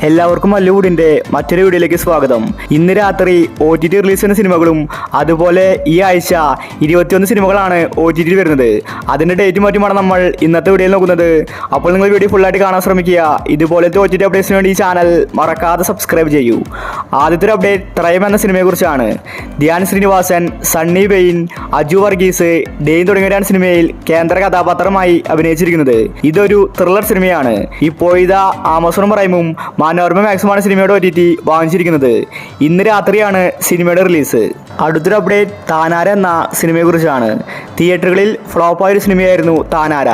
എല്ലാവർക്കും ഹോളിവുഡിന്റെ മറ്റൊരു വീഡിയോയിലേക്ക് സ്വാഗതം. ഇന്ന് രാത്രി OTT റിലീസ് ചെയ്യുന്ന സിനിമകളും അതുപോലെ ഈ ആഴ്ച 21 സിനിമകളാണ് OTT വരുന്നത്. അതിന്റെ ഡേറ്റ് മാറ്റിയാണ് നമ്മൾ ഇന്നത്തെ വീഡിയോയിൽ നോക്കുന്നത്. അപ്പോൾ നിങ്ങൾ വീഡിയോ ഫുള്ളായിട്ട് കാണാൻ ശ്രമിക്കുക. ഇതുപോലത്തെ OTT അപ്ഡേറ്റ്സിന് വേണ്ടി ഈ ചാനൽ മറക്കാതെ സബ്സ്ക്രൈബ് ചെയ്യൂ. ആദ്യത്തെ ഒരു അപ്ഡേറ്റ് ത്രയം എന്ന സിനിമയെക്കുറിച്ചാണ്. ധ്യാൻ ശ്രീനിവാസൻ, സണ്ണി വെയിൻ, അജു വർഗീസ്, ഡെയിൻ തുടങ്ങിയവരാണ് സിനിമയിൽ കേന്ദ്ര കഥാപാത്രമായി അഭിനയിച്ചിരിക്കുന്നത്. ഇതൊരു ത്രില്ലർ സിനിമയാണ്. ഇപ്പോൾ ഇതാ ആമസോൺ പ്രൈമും മനോരമ മാക്സുമാണ് സിനിമയുടെ OTT വാങ്ങിച്ചിരിക്കുന്നത്. ഇന്ന് രാത്രിയാണ് സിനിമയുടെ റിലീസ്. അടുത്തൊരു അപ്ഡേറ്റ് താനാര എന്ന സിനിമയെക്കുറിച്ചാണ്. തിയേറ്ററുകളിൽ ഫ്ലോപ്പായൊരു സിനിമയായിരുന്നു താനാര.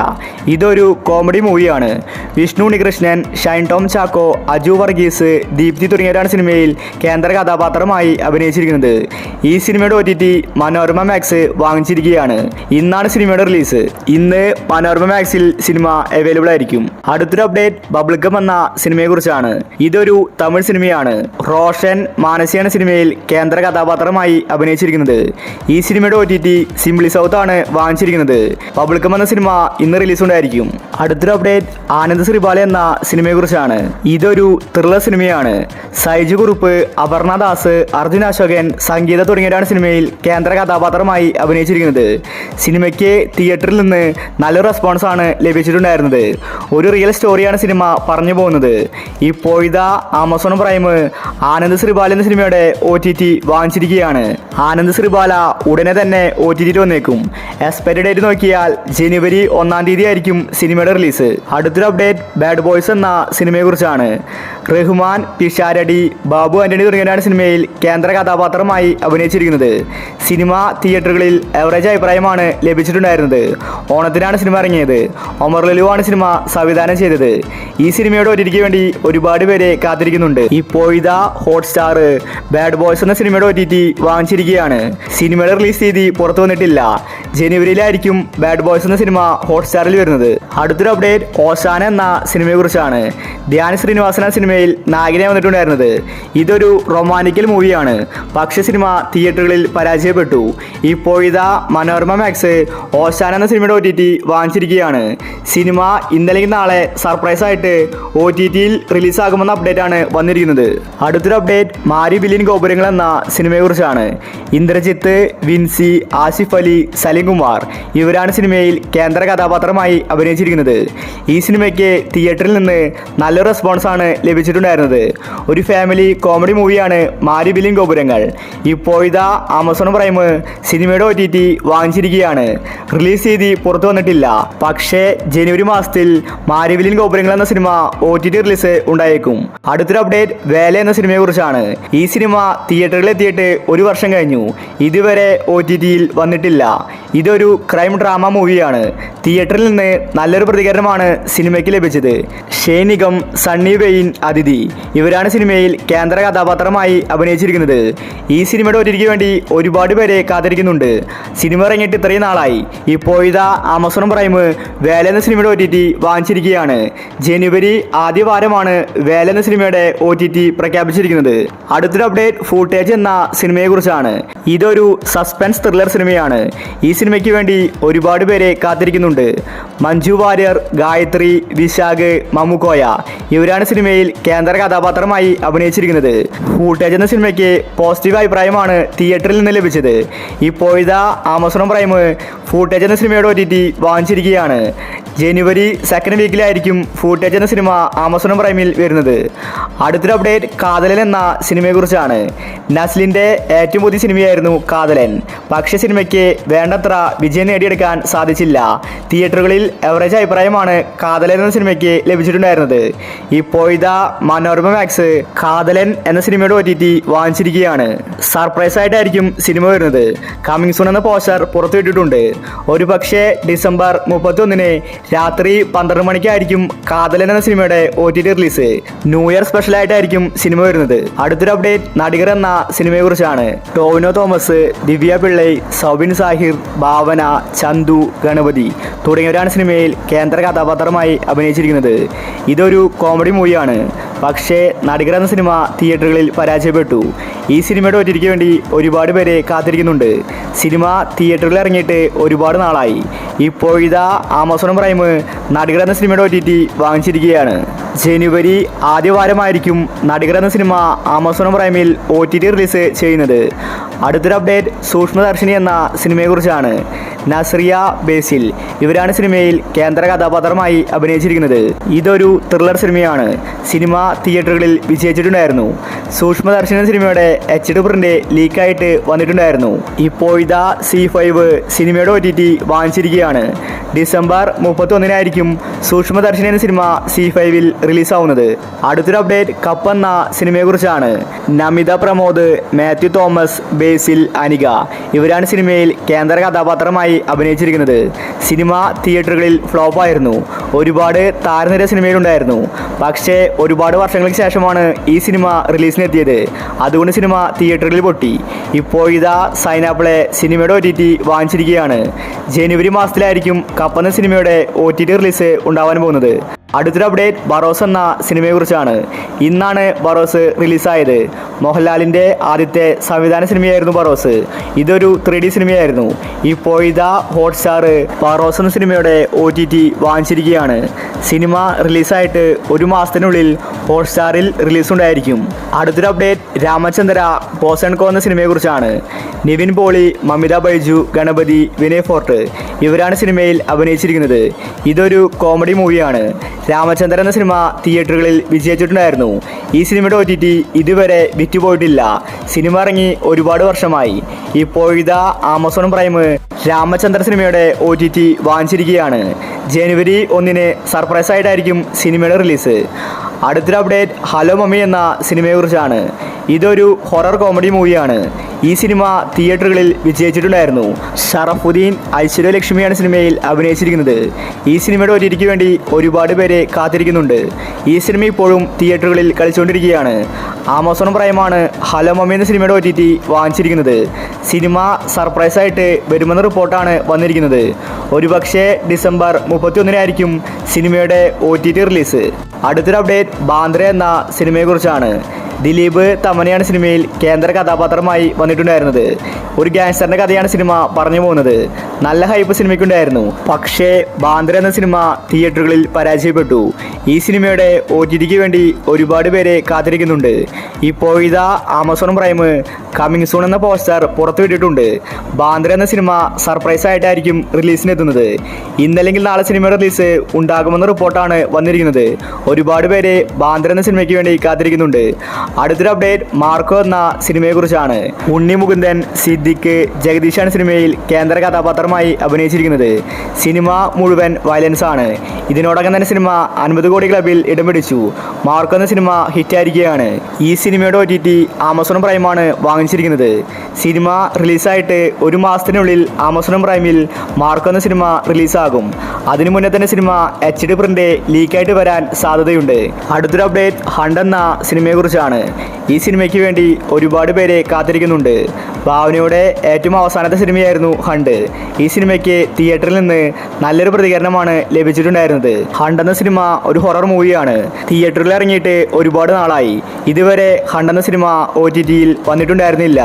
ഇതൊരു കോമഡി മൂവിയാണ്. വിഷ്ണു ഉണ്ണികൃഷ്ണൻ, ഷൈൻ ടോം ചാക്കോ, അജു വർഗീസ്, ദീപ്തി തുടങ്ങിയവരാണ് സിനിമയിൽ കേന്ദ്ര കഥാപാത്രമായി അഭിനയിച്ചിരിക്കുന്നത്. ഈ സിനിമയുടെ OTT മനോരമ മാക്സ് വാങ്ങിച്ചിരിക്കുകയാണ്. ഇന്നാണ് സിനിമയുടെ റിലീസ്. ഇന്ന് മനോരമ മാക്സിൽ സിനിമ അവൈലബിൾ ആയിരിക്കും. അടുത്തൊരു അപ്ഡേറ്റ് ബബിൾഗം എന്ന സിനിമയെക്കുറിച്ചാണ്. ഇതൊരു തമിഴ് സിനിമയാണ്. റോഷൻ മാനസിയാണ് സിനിമയിൽ കേന്ദ്ര കഥാപാത്രമായി അഭിനയിച്ചിരിക്കുന്നത്. ഈ സിനിമയുടെ OTT സിംപ്ലി സൗത്ത് ആണ് വാങ്ങിച്ചിരിക്കുന്നത്. ബബിൾഗം എന്ന സിനിമ ഇന്ന് റിലീസ് ഉണ്ടായിരിക്കും. അടുത്തൊരു അപ്ഡേറ്റ് ആനന്ദ് ശ്രീബാല എന്ന സിനിമയെക്കുറിച്ചാണ്. ഇതൊരു ത്രില്ലർ സിനിമയാണ്. സൈജു കുറുപ്പ്, അപർണ ദാസ്, അർജുൻ അശോകൻ, സംഗീത തുടങ്ങിയവരാണ് സിനിമയിൽ കേന്ദ്ര കഥാപാത്രമായി അഭിനയിച്ചിരിക്കുന്നത്. സിനിമയ്ക്ക് തിയേറ്ററിൽ നിന്ന് നല്ലൊരു റെസ്പോൺസ് ആണ് ലഭിച്ചിട്ടുണ്ടായിരുന്നത്. ഒരു റിയൽ സ്റ്റോറിയാണ് സിനിമ പറഞ്ഞു പോകുന്നത്. ഇപ്പോഴിതാ ആമസോൺ പ്രൈം ആനന്ദ് ശ്രീബാല എന്ന സിനിമയുടെ OTT വാങ്ങിച്ചിരിക്കുകയാണ്. ആനന്ദ് ശ്രീബാല ഉടനെ തന്നെ OTT വന്നേക്കും. എക്സ്പയറി ഡേറ്റ് നോക്കിയാൽ ജനുവരി 1 തീയതി ആയിരിക്കും സിനിമയുടെ റിലീസ്. അടുത്തൊരു അപ്ഡേറ്റ് ബാഡ് ബോയ്സ് എന്ന സിനിമയെക്കുറിച്ചാണ്. റഹ്മാൻ, പിഷാരടി, ബാബു ആന്റണി തുടങ്ങിയവരാണ് സിനിമയിൽ കേന്ദ്ര കഥാപാത്രമായി അഭിനയിച്ചിരിക്കുന്നത്. സിനിമ തിയേറ്ററുകളിൽ എവറേജ് അഭിപ്രായമാണ് ലഭിച്ചിട്ടുണ്ടായിരുന്നത്. ഓണത്തിനാണ് സിനിമ ഇറങ്ങിയത്. ഒമർ ലുലുവാണ് സിനിമ സംവിധാനം ചെയ്തത്. ഈ സിനിമയുടെ OTTക്ക് വേണ്ടി ഒരുപാട് പേരെ കാത്തിരിക്കുന്നുണ്ട്. ഇപ്പോഴിതാ ഹോട്ട്സ്റ്റാർ ബാഡ് ബോയ്സ് എന്ന സിനിമയുടെ OTT വാങ്ങിച്ചിരിക്കുകയാണ്. സിനിമയുടെ റിലീസ് തീയതി പുറത്തു വന്നിട്ടില്ല. ജനുവരിയിലായിരിക്കും ബാഡ് ബോയ്സ് എന്ന സിനിമ ഹോട്ട്സ്റ്റാറിൽ വരുന്നത്. അടുത്തൊരു അപ്ഡേറ്റ് ഓശാന എന്ന സിനിമയെക്കുറിച്ചാണ്. ധ്യാൻ ശ്രീനിവാസന സിനിമയിൽ നായകനെ വന്നിട്ടുണ്ടായിരുന്നത്. ഇതൊരു റൊമാൻറ്റിക്കൽ മൂവിയാണ്. പക്ഷേ സിനിമ തിയേറ്ററുകളിൽ പരാജയപ്പെട്ടു. ഇപ്പോഴിതാ മനോരമ മാക്സ് ഓശാന എന്ന സിനിമയുടെ OTT വാങ്ങിച്ചിരിക്കുകയാണ്. സിനിമ ഇന്നല്ലെങ്കിൽ നാളെ സർപ്രൈസ് ആയിട്ട് OTTയിൽ റിലീസാകുമെന്ന അപ്ഡേറ്റ് ആണ് വന്നിരിക്കുന്നത്. അടുത്തൊരു അപ്ഡേറ്റ് മാരി ബില്യൻ ഗോപുരങ്ങൾ എന്ന സിനിമയെക്കുറിച്ചാണ്. ഇന്ദ്രജിത്ത്, വിൻസി, ആസിഫ് അലി, സലീം കുമാർ ഇവരാണ് സിനിമയിൽ കേന്ദ്ര കഥാപാത്രമായി അഭിനയിച്ചിരിക്കുന്നത്. ഈ സിനിമയ്ക്ക് തിയേറ്ററിൽ നിന്ന് നല്ലൊരു റെസ്പോൺസ് ആണ് ലഭിച്ചിട്ടുണ്ടായിരുന്നത്. ഒരു ഫാമിലി കോമഡി മൂവിയാണ് മാരി ബില്യൻ ഗോപുരങ്ങൾ. ഇപ്പോഴിതാ ആമസോൺ പ്രൈം സിനിമയുടെ OTT വാങ്ങിച്ചിരിക്കുകയാണ്. റിലീസ് തീയതി പുറത്തു വന്നിട്ടില്ല. പക്ഷേ ജനുവരി മാസത്തിൽ മാരി ബില്യൻ ഗോപുരങ്ങൾ എന്ന സിനിമ OTT റിലീസ് ഉണ്ടായേക്കും. അടുത്തൊരു അപ്ഡേറ്റ് വേല എന്ന സിനിമയെക്കുറിച്ചാണ്. ഈ സിനിമ തിയേറ്ററിൽ എത്തിയിട്ട് 1 വർഷം കഴിഞ്ഞു. ഇതുവരെ OTTയിൽ വന്നിട്ടില്ല. ഇതൊരു ക്രൈം ഡ്രാമ മൂവിയാണ്. തിയേറ്ററിൽ നിന്ന് നല്ലൊരു പ്രതികരണമാണ് സിനിമയ്ക്ക് ലഭിച്ചത്. ഷേനികം, സണ്ണി വെയിൻ, അതിഥി ഇവരാണ് സിനിമയിൽ കേന്ദ്ര കഥാപാത്രമായി അഭിനയിച്ചിരിക്കുന്നത്. ഈ സിനിമയുടെ OTTക്ക് വേണ്ടി ഒരുപാട് പേരെ കാത്തിരിക്കുന്നുണ്ട്. സിനിമ ഇറങ്ങിയിട്ട് ഇത്രയും നാളായി. ഇപ്പോഴിതാ ആമസോൺ പ്രൈം വേല എന്ന സിനിമയുടെ OTT വാങ്ങിച്ചിരിക്കുകയാണ്. ജനുവരി ആദ്യ വാരമാണ് വേല എന്ന സിനിമയുടെ OTT പ്രഖ്യാപിച്ചിരിക്കുന്നത്. അടുത്തൊരു അപ്ഡേറ്റ് ഫൂട്ടേജ് എന്ന സിനിമയെക്കുറിച്ചാണ്. ഇതൊരു സസ്പെൻസ് ത്രില്ലർ സിനിമയാണ്. ഈ സിനിമയ്ക്ക് വേണ്ടി ഒരുപാട് പേരെ കാത്തിരിക്കുന്നുണ്ട്. മഞ്ജു വാര്യർ, ഗായത്രി, വിശാഖ്, മമ്മുക്കോയ ഇവരാണ് സിനിമയിൽ കേന്ദ്ര കഥാപാത്രമായി അഭിനയിച്ചിരിക്കുന്നത്. ഫൂട്ടേജ് എന്ന സിനിമയ്ക്ക് പോസിറ്റീവ് അഭിപ്രായമാണ് തിയേറ്ററിൽ നിന്ന് ലഭിച്ചത്. ഇപ്പോഴിതാ ആമസോൺ പ്രൈം ഫൂട്ടേജ് എന്ന സിനിമയുടെ OTT വാങ്ങിച്ചിരിക്കുകയാണ്. ജനുവരി 2nd വീക്കിലായിരിക്കും ഫൂട്ടേജ് എന്ന സിനിമ ആമസോൺ പ്രൈമിൽ വരുന്നത്. അടുത്തൊരു അപ്ഡേറ്റ് കാതലൻ എന്ന സിനിമയെക്കുറിച്ചാണ്. നസ്ലിൻ്റെ ഏറ്റവും പുതിയ സിനിമയായിരുന്നു കാതലൻ. പക്ഷേ സിനിമയ്ക്ക് വേണ്ടത്ര വിജയം നേടിയെടുക്കാൻ സാധിച്ചില്ല. തിയേറ്ററുകളിൽ എവറേജ് അഭിപ്രായമാണ് കാതലൻ എന്ന സിനിമയ്ക്ക് ലഭിച്ചിട്ടുണ്ടായിരുന്നത്. ഇപ്പോഴിതാ മനോരമ മാക്സ് കാതലൻ എന്ന സിനിമയുടെ OTT വാങ്ങിച്ചിരിക്കുകയാണ്. സർപ്രൈസ് ആയിട്ടായിരിക്കും സിനിമ വരുന്നത്. കമ്മിങ് സൂൺ എന്ന പോസ്റ്റർ പുറത്തുവിട്ടിട്ടുണ്ട്. ഒരു പക്ഷേ ഡിസംബർ 31 രാത്രി 12 മണിക്കായിരിക്കും കാതലൻ എന്ന സിനിമയുടെ OTT release. New year special ആയിട്ടായിരിക്കും സിനിമ വരുന്നത്. അടുത്തൊരു അപ്ഡേറ്റ് നടികർ എന്ന സിനിമയെക്കുറിച്ചാണ്. ടോവിനോ തോമസ്, ദിവ്യ പിള്ളൈ, സൗബിൻ സാഹിർ, ഭാവന, ചന്തു, ഗണപതി തുടങ്ങിയവരാണ് സിനിമയിൽ കേന്ദ്ര കഥാപാത്രമായി അഭിനയിച്ചിരിക്കുന്നത്. ഇതൊരു കോമഡി മൂവിയാണ്. പക്ഷേ നടികർ എന്ന സിനിമ തിയേറ്ററുകളിൽ പരാജയപ്പെട്ടു. ഈ സിനിമയുടെ OTTക്ക് വേണ്ടി ഒരുപാട് പേരെ കാത്തിരിക്കുന്നുണ്ട്. സിനിമ തിയേറ്ററിൽ ഇറങ്ങിയിട്ട് ഒരുപാട് നാളായി. ഇപ്പോഴിതാ ആമസോൺ പ്രൈം നടികർ എന്ന സിനിമയുടെ OTT വാങ്ങിച്ചിരിക്കുകയാണ്. ജനുവരി ആദ്യവാരമായിരിക്കും നടികർ എന്ന സിനിമ ആമസോൺ പ്രൈമിൽ OTT റിലീസ് ചെയ്യുന്നത്. അടുത്തൊരു അപ്ഡേറ്റ് സൂക്ഷ്മദർശിനി എന്ന സിനിമയെക്കുറിച്ചാണ്. നസ്രിയ ബേസിൽ ഇവരാണ് സിനിമയിൽ കേന്ദ്ര കഥാപാത്രമായി അഭിനയിച്ചിരിക്കുന്നത്. ഇതൊരു ത്രില്ലർ സിനിമയാണ്. സിനിമ തിയേറ്ററുകളിൽ വിജയിച്ചിട്ടുണ്ടായിരുന്നു. സൂക്ഷ്മദർശിനി എന്ന സിനിമയുടെ HD പ്രിന്റ് ലീക്കായിട്ട് വന്നിട്ടുണ്ടായിരുന്നു. ഇപ്പോഴിതാ C5 സിനിമയുടെ OTT വാങ്ങിച്ചിരിക്കുകയാണ്. ഡിസംബർ 31-നായിരിക്കും സൂക്ഷ്മദർശിനി എന്ന സിനിമ C5-ൽ റിലീസാവുന്നത്. അടുത്തൊരു അപ്ഡേറ്റ് കപ്പ് എന്ന സിനിമയെക്കുറിച്ചാണ്. നമിത പ്രമോദ്, മാത്യു തോമസ്, ബേസിൽ, അനിക ഇവരാണ് സിനിമയിൽ കേന്ദ്ര കഥാപാത്രമായി അഭിനയിച്ചിരിക്കുന്നത്. സിനിമ തിയേറ്ററുകളിൽ ഫ്ലോപ്പായിരുന്നു. ഒരുപാട് താരനിര സിനിമയിലുണ്ടായിരുന്നു. പക്ഷേ ഒരുപാട് വർഷങ്ങൾക്ക് ശേഷമാണ് ഈ സിനിമ റിലീസിനെത്തിയത്. അതുകൊണ്ട് സിനിമ തിയേറ്ററുകളിൽ പൊട്ടി. ഇപ്പോഴിതാ സൈനാപ്പിളെ സിനിമയുടെ OTT വാങ്ങിച്ചിരിക്കുകയാണ്. ജനുവരി മാസത്തിലായിരിക്കും കപ്പ് എന്ന സിനിമയുടെ OTT റിലീസ് ഉണ്ടാവാൻ പോകുന്നത്. അടുത്തൊരു അപ്ഡേറ്റ് ബറോസ് എന്ന സിനിമയെക്കുറിച്ചാണ്. ഇന്നാണ് ബറോസ് റിലീസായത്. മോഹൻലാലിൻ്റെ ആദ്യത്തെ സംവിധാന സിനിമയായിരുന്നു ബറോസ്. ഇതൊരു 3D സിനിമയായിരുന്നു. ഇപ്പോഴിതാ ഹോട്ട്സ്റ്റാർ ബറോസ് എന്ന സിനിമയുടെ OTT വാങ്ങിച്ചിരിക്കുകയാണ്. സിനിമ റിലീസായിട്ട് ഒരു മാസത്തിനുള്ളിൽ ഹോട്ട്സ്റ്റാറിൽ റിലീസുണ്ടായിരിക്കും. അടുത്തൊരു അപ്ഡേറ്റ് രാമചന്ദ്ര ബോസ് ആൻഡ് കോ എന്ന സിനിമയെക്കുറിച്ചാണ്. നിവിൻ പോളി, മമിത ബൈജു, ഗണപതി, വിനയ് ഫോർട്ട് ഇവരാണ് സിനിമയിൽ അഭിനയിച്ചിരിക്കുന്നത്. ഇതൊരു കോമഡി മൂവിയാണ്. രാമചന്ദ്രൻ എന്ന സിനിമ തിയേറ്ററുകളിൽ വിജയിച്ചിട്ടുണ്ടായിരുന്നു. ഈ സിനിമയുടെ OTT ഇതുവരെ വിറ്റുപോയിട്ടില്ല. സിനിമ ഇറങ്ങി ഒരുപാട് വർഷമായി. ഇപ്പോഴിതാ ആമസോൺ പ്രൈം രാമചന്ദ്ര സിനിമയുടെ OTT വാങ്ങിച്ചിരിക്കുകയാണ്. ജനുവരി 1-ന് സർപ്രൈസ് ആയിട്ടായിരിക്കും സിനിമയുടെ റിലീസ്. അടുത്തൊരു അപ്ഡേറ്റ് ഹലോ മമ്മി എന്ന സിനിമയെക്കുറിച്ചാണ്. ഇതൊരു ഹൊറർ കോമഡി മൂവിയാണ്. ഈ സിനിമ തിയേറ്ററുകളിൽ വിജയിച്ചിട്ടുണ്ടായിരുന്നു. ഷറഫുദ്ദീൻ, ഐശ്വര്യ ലക്ഷ്മിയാണ് സിനിമയിൽ അഭിനയിച്ചിരിക്കുന്നത്. ഈ സിനിമയുടെ OTTക്ക് വേണ്ടി ഒരുപാട് പേരെ കാത്തിരിക്കുന്നുണ്ട്. ഈ സിനിമ ഇപ്പോഴും തിയേറ്ററുകളിൽ കളിച്ചുകൊണ്ടിരിക്കുകയാണ്. ആമസോൺ പ്രൈമാണ് ഹലോ മമ്മി എന്ന സിനിമയുടെ OTT വാങ്ങിച്ചിരിക്കുന്നത്. സിനിമ സർപ്രൈസായിട്ട് വരുമെന്ന റിപ്പോർട്ടാണ് വന്നിരിക്കുന്നത്. ഒരുപക്ഷെ ഡിസംബർ 31-നായിരിക്കും സിനിമയുടെ OTT റിലീസ്. അടുത്തൊരു അപ്ഡേറ്റ് ബാന്ദ്ര എന്ന സിനിമയെക്കുറിച്ചാണ്. ദിലീപ് തമനയാണ് സിനിമയിൽ കേന്ദ്ര കഥാപാത്രമായി വന്നിട്ടുണ്ടായിരുന്നത്. ഒരു ഗാങ്സ്റ്ററിൻ്റെ കഥയാണ് സിനിമ പറഞ്ഞു പോകുന്നത്. നല്ല ഹൈപ്പ് സിനിമയ്ക്കുണ്ടായിരുന്നു. പക്ഷേ ബാന്ദ്ര എന്ന സിനിമ തിയേറ്ററുകളിൽ പരാജയപ്പെട്ടു. ഈ സിനിമയുടെ OTTക്ക് വേണ്ടി ഒരുപാട് പേരെ കാത്തിരിക്കുന്നുണ്ട്. ഇപ്പോഴിതാ ആമസോൺ പ്രൈം കമ്മിങ് സൂൺ എന്ന പോസ്റ്റർ പുറത്തുവിട്ടിട്ടുണ്ട്. ബാന്ദ്ര എന്ന സിനിമ സർപ്രൈസ് ആയിട്ടായിരിക്കും റിലീസിനെത്തുന്നത്. ഇന്നല്ലെങ്കിൽ നാളെ സിനിമയുടെ റിലീസ് ഉണ്ടാകുമെന്ന റിപ്പോർട്ടാണ് വന്നിരിക്കുന്നത്. ഒരുപാട് പേര് ബാന്ദ്ര എന്ന സിനിമയ്ക്ക് വേണ്ടി കാത്തിരിക്കുന്നുണ്ട്. അടുത്തൊരു അപ്ഡേറ്റ് മാർക്കോ എന്ന സിനിമയെക്കുറിച്ചാണ്. ഉണ്ണി മുകുന്ദൻ, സിദ്ദിഖ്, ജഗദീഷാണ് സിനിമയിൽ കേന്ദ്ര കഥാപാത്രമായി അഭിനയിച്ചിരിക്കുന്നത്. സിനിമ മുഴുവൻ വയലൻസ് ആണ്. ഇതിനോടകം തന്നെ സിനിമ 50 കോടി ക്ലബിൽ ഇടം പിടിച്ചു. മാർക്കോ എന്ന സിനിമ ഹിറ്റായിരിക്കുകയാണ്. ഈ സിനിമയുടെ OTT ആമസോൺ പ്രൈമാണ് വാങ്ങിച്ചിരിക്കുന്നത്. സിനിമ റിലീസായിട്ട് ഒരു മാസത്തിനുള്ളിൽ ആമസോൺ പ്രൈമിൽ മാർക്കോ എന്ന സിനിമ റിലീസാകും. അതിനു മുന്നേ തന്നെ സിനിമ HD പ്രിന്റ് ലീക്കായിട്ട് വരാൻ സാധ്യതയുണ്ട്. അടുത്തൊരു അപ്ഡേറ്റ് ഹണ്ട് എന്ന സിനിമയെക്കുറിച്ചാണ്. ഈ സിനിമയ്ക്ക് വേണ്ടി ഒരുപാട് പേരെ കാത്തിരിക്കുന്നുണ്ട്. ഭാവനയുടെ ഏറ്റവും അവസാനത്തെ സിനിമയായിരുന്നു ഹണ്ട്. ഈ സിനിമയ്ക്ക് തിയേറ്ററിൽ നിന്ന് നല്ലൊരു പ്രതികരണമാണ് ലഭിച്ചിട്ടുണ്ടായിരുന്നത്. ഹണ്ട് എന്ന സിനിമ ഒരു ഹൊറർ മൂവിയാണ്. തിയേറ്ററിൽ ഇറങ്ങിയിട്ട് ഒരുപാട് നാളായി. ഇതുവരെ ഹണ്ട് എന്ന സിനിമ OTTയിൽ വന്നിട്ടുണ്ടായിരുന്നില്ല.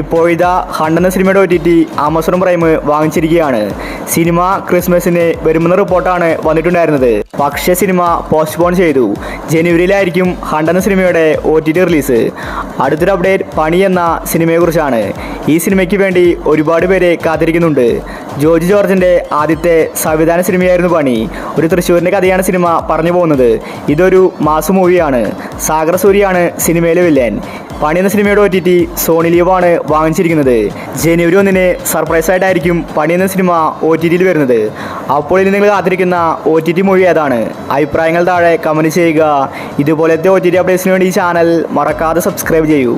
ഇപ്പോഴിതാ ഹണ്ട് എന്ന സിനിമയുടെ OTT ആമസോൺ പ്രൈം വാങ്ങിച്ചിരിക്കുകയാണ്. സിനിമ ക്രിസ്മസിന് വരുമെന്ന റിപ്പോർട്ടാണ് വന്നിട്ടുണ്ടായിരുന്നത്. പക്ഷേ സിനിമ പോസ്റ്റ്പോൺ ചെയ്തു. ജനുവരിയിലായിരിക്കും ഹണ്ട് എന്ന സിനിമയുടെ OTT റിലീസ്. അടുത്തൊരു അപ്ഡേറ്റ് പണി എന്ന സിനിമയെക്കുറിച്ചാണ്. ഈ സിനിമയ്ക്ക് വേണ്ടി ഒരുപാട് പേരെ കാത്തിരിക്കുന്നുണ്ട്. ജോർജ് ജോർജിൻ്റെ ആദ്യത്തെ സംവിധാന സിനിമയായിരുന്നു പണി. ഒരു തൃശ്ശൂരിൻ്റെ കഥയാണ് സിനിമ പറഞ്ഞു പോകുന്നത്. ഇതൊരു മാസ് മൂവിയാണ്. സാഗർ സൂര്യയാണ് സിനിമയിലെ വില്ലൻ. പണി എന്ന സിനിമയുടെ OTT സോണി ലീവാണ് വാങ്ങിച്ചിരിക്കുന്നത്. ജനുവരി 1-ന് സർപ്രൈസ് ആയിട്ടായിരിക്കും പണി എന്ന സിനിമ OTTയിൽ വരുന്നത്. അപ്പോൾ ഇനി നിങ്ങൾ കാത്തിരിക്കുന്ന OTT മൂവി ഏതാണ്? അഭിപ്രായങ്ങൾ താഴെ കമൻറ്റ് ചെയ്യുക. ഇതുപോലത്തെ OTT അപ്ഡേറ്റ്സിന് വേണ്ടി ഈ ചാനൽ മറക്കാതെ സബ്സ്ക്രൈബ് ചെയ്യൂ.